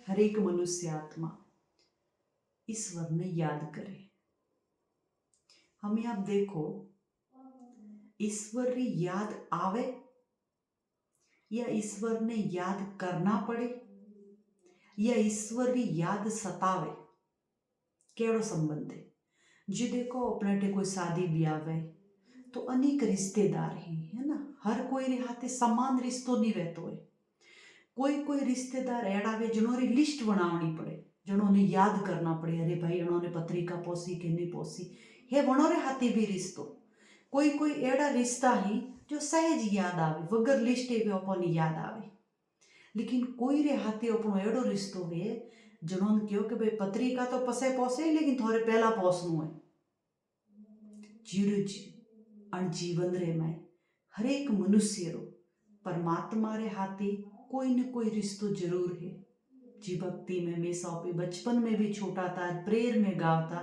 हर एक मनुष्य आत्मा ईश्वर ने याद करे। हमें आप देखो, ईश्वर की याद आवे या ईश्वर ने याद करना पड़े या ईश्वर की याद सतावे, केड़ो संबंध है? जो देखो अपने टे कोई शादी ब्याह वे तो अनेक रिश्तेदार ही है ना, हर कोई रे हाथे समान रिश्तो नहीं रहतो है। कोई कोई रिश्तेदार एड़ा वे जिन्होंने लिस्ट बनावनी पड़े, जिन्होंने याद करना पड़े, अरे भाई इन्होंने पत्रिका पोसी कि नहीं पोसी है, वनोरे हाथे भी रिश्तो। कोई कोई एड़ा रिश्ता ही जो सहज याद आवे, वगर लिस्टे पे अपन याद आवे। लेकिन कोई रे हाथे अपनो एड़ो रिश्तो वे जिन्होंने कहो कि भाई पत्रिका तो पसे पोसे लेकिन थोड़े पहला पोसनु है। जीरुज अण जीवन रे में हर एक मनुष्य रो परमात्मा रे हाथे कोई न कोई रिश्तो जरूर है। जी भक्ति में मैं सौंपी बचपन में भी छोटा था, प्रेयर में गावता,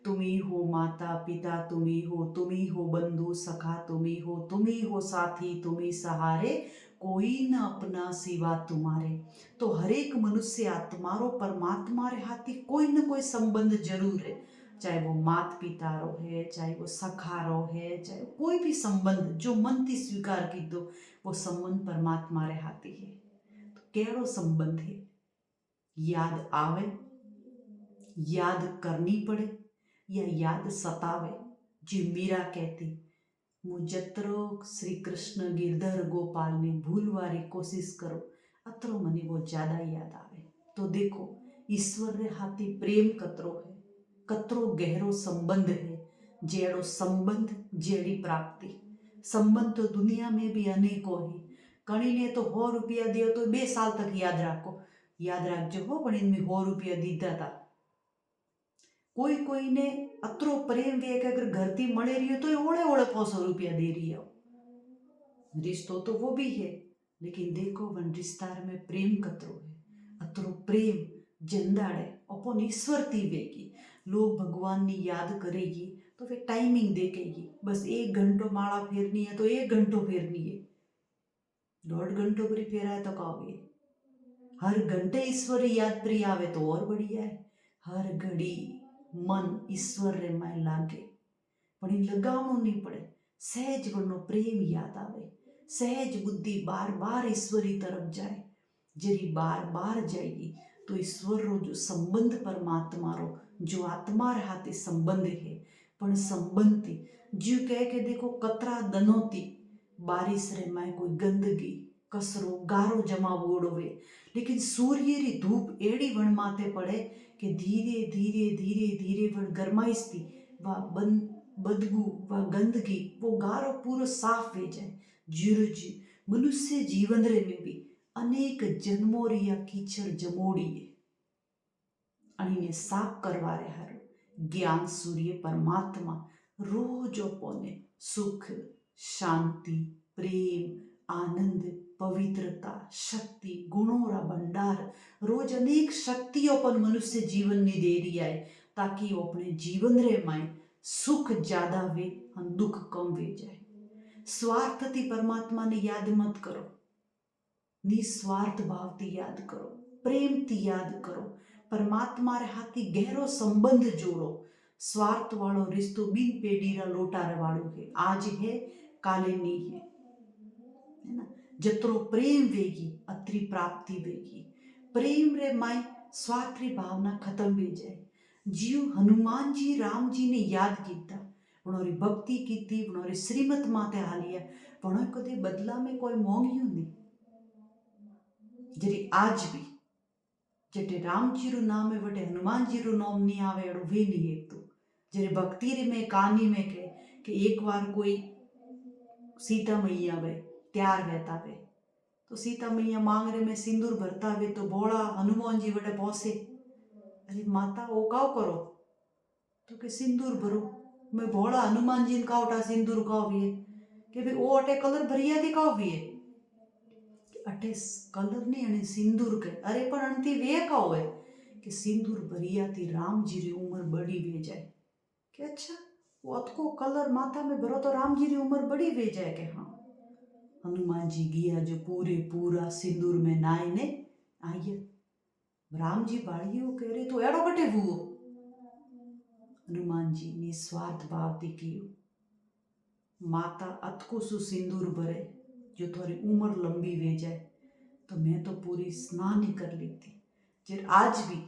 तुम ही हो माता पिता, तुम ही हो बंधु सखा, तुम ही हो साथी, तुम ही सहारे, कोई न अपना सिवा तुम्हारे। तो हर एक मनुष्य आत्मा रो परमात्मा रे हाथी कोई न कोई संबंध जरूर है, चाहे वो मात पिता रो है, चाहे वो सखा रो है, चाहे कोई भी संबंध जो मन थी स्वीकार की दो, वो संबंध परमात्मा रे हाथी है। तो केड़ो संबंध है? याद आवे, याद करनी पड़े या याद सतावे। जी मीरा कहती, मुझत्रो श्री कृष्ण गिरधर गोपाल ने भूलवारी कोशिश करो, अतरो मने वो ज्यादा याद आवे। तो देखो ईश्वर रे हाथी प्रेम कतरो है, कतरो गहरो संबंध है। जेड़ो संबंध जेड़ी प्राप्ति। संबंध तो दुनिया में भी अनेकों है। कणी ने तो 100 रुपया दियो तो 2 साल तक याद राखो, याद रखजो हो, पण इनमें 100 रुपया दीधा था। कोई कोई ने अतरो प्रेम वे कि अगर घर थी मळे रही तो ओळे ओळे 500 रुपया दे रही हो। रिश्तो तो वो भी है, लेकिन देखो वन रिश्तार में प्रेम कतरो है, अतरो प्रेम जंदाड़े अपन ईश्वर थी वेगी। लोग भगवान ने याद करेगी तो वे टाइमिंग देखेगी, बस 1 घंटो माला फेरनी है तो 1 घंटो फेरनी है, 1.5 घंटो पर फेरा है तो कहोगे। हर घंटे ईश्वर याद प्रिय आवे तो और बढ़िया है। हर घड़ी मन ईश्वर रे में लागे, पण इन लगावणो नहीं पड़े। सहज वनो प्रेम याद आवे, सहज बुद्धि बार बार ईश्वरी तरफ जाए। जरी बार बार जाएगी तो ईश्वर रो जो संबंध परमात्मा रो जो आत्मा रे हाथे संबंध है, पण संबंध थी जीव कह के देखो कतरा दनोती बारिश रे में कोई गंदगी कसरो गारो जमा बोड़ोवे, लेकिन सूर्य री धूप एड़ी वण माथे पड़े कि धीरे धीरे धीरे धीरे वण गरमाइश थी वा बदबू व गंदगी वो गारो पूरो साफ हो जाए। जीरो जी मनुष्य जीवन रे में भी अनेक जन्मों री या कीचड़ जमोड़ी है, अणिने साफ करवा रे हारू ज्ञान सूर्य परमात्मा रोज अपने सुख शांति प्रेम आनंद पवित्रता शक्ति गुणों रा भंडार रोज अनेक शक्तियों पर मनुष्य जीवन ने दे रही है, ताकि वो अपने जीवन रे माए सुख ज्यादा वे और दुख कम वे जाए। स्वार्थ थी परमात्मा ने याद मत करो, निस्वार्थ भाव थी याद करो, प्रेम थी याद करो, परमात्मा रे हाथी गहरो संबंध जोड़ो। स्वार्थ वालो रिश्तो बिन पेड़ी रा लोटारे वालो है, आज है काले नहीं है, है ना। जत्रो प्रेम वेगी अत्री प्राप्ति वेगी। प्रेम रे माई स्वार्थ री भावना खत्म हो जाए। जीव हनुमान जी राम जी ने याद किया, उन्होंने भक्ति की थी, उन्होंने श्रीमत माते हालिया, उन्होंने कदे बदला में कोई मोंगियो नहीं। जरी आज भी जटे राम जी रू नाम है वटे हनुमान जी रू नाम नहीं आवे एड़ो वे नहीं एक तो जरे भक्ति रे में कहानी में के कि एक बार कोई सीता मैया वे त्यार रहता वे तो सीता मैया मांग रे में सिंदूर भरता वे तो भोला हनुमान जी वटे पहुंचे, अरे माता वो काव करो तो के सिंदूर भरो। मैं भोला हनुमान जी का उठा सिंदूर काव भी कि भाई वो अटे कलर भरिया थी काव भी अटे कलर नहीं अने सिंदूर के, अरे पण अणती वे का होए कि सिंदूर भरिया थी राम जी री उम्र बड़ी वे जाए कि अच्छा वो अतको कलर माथा में भरो तो राम जी री उम्र बड़ी वे जाए कि हाँ। हनुमान जी गया जो पूरे पूरा सिंदूर में नाई ने आइए राम जी बाड़ियों कह रहे तो एड़ो बटे हुओ। हनुमान जी निस्वार्थ भाव थी कियो। माता अतको सु सिंदूर भरे जो थोड़ी उम्र लंबी वे जाए तो मैं तो पूरी स्नान ही कर लेती। जे आज भी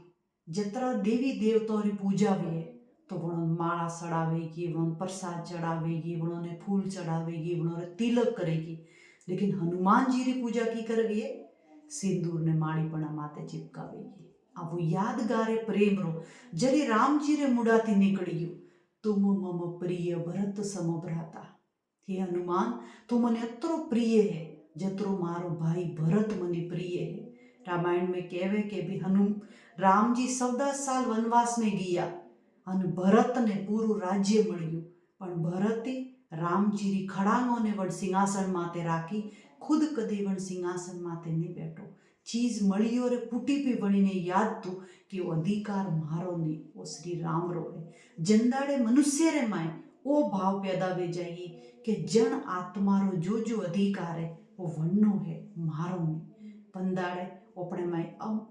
जतरा देवी देवताओं री पूजा भी है तो वणों माला चढ़ावेगी, वणों प्रसाद चढ़ावेगी, वणों ने फूल चढ़ावेगी, वणों ने तिलक करेगी। लेकिन हनुमान जी री पूजा की करवी है सिंदूर ने माड़ीपणा माते चिपकावेगी। आ वो यादगार है प्रेम रो जरी राम जी रे मुड़ाती निकली गयो, तुम मम प्रिय भरत सम भ्राता। हे हनुमान तू मने अतरो प्रिय है जतरो मारो भाई भरत मने प्रिय है। रामायण में कहवे के भी राम जी 14 साल वनवास में गया अन भरत ने पूરું राज्य મળ્યું પણ ભરતે રામજીની ખડાંગોને વણ સિંહાસન માથે રાખી ખુદ કદી વણ સિંહાસન માથે નહીં બેઠો। ચીજ મળ્યો રે ફૂટી પી વણીને યાદ તું કે वो अधिकार मारो नहीं वो श्री राम रो है। जंदाड़े मनुष्य रे माए वो भाव पैदा हो जाएगी कि जन आत्मा रो जो जो अधिकार है वो वन्नो है मारो नहीं। पंदाड़े अपने माए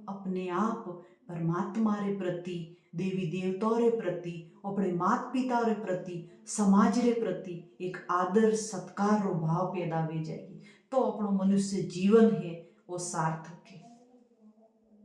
अपने आप परमात्मा रे प्रति देवी देवताओं रे प्रति अपने माता पिता रे प्रति समाज रे प्रति एक आदर सत्कार रो भाव पैदा हो जाएगी तो अपनो मनुष्य जीवन है वो सार्थक है।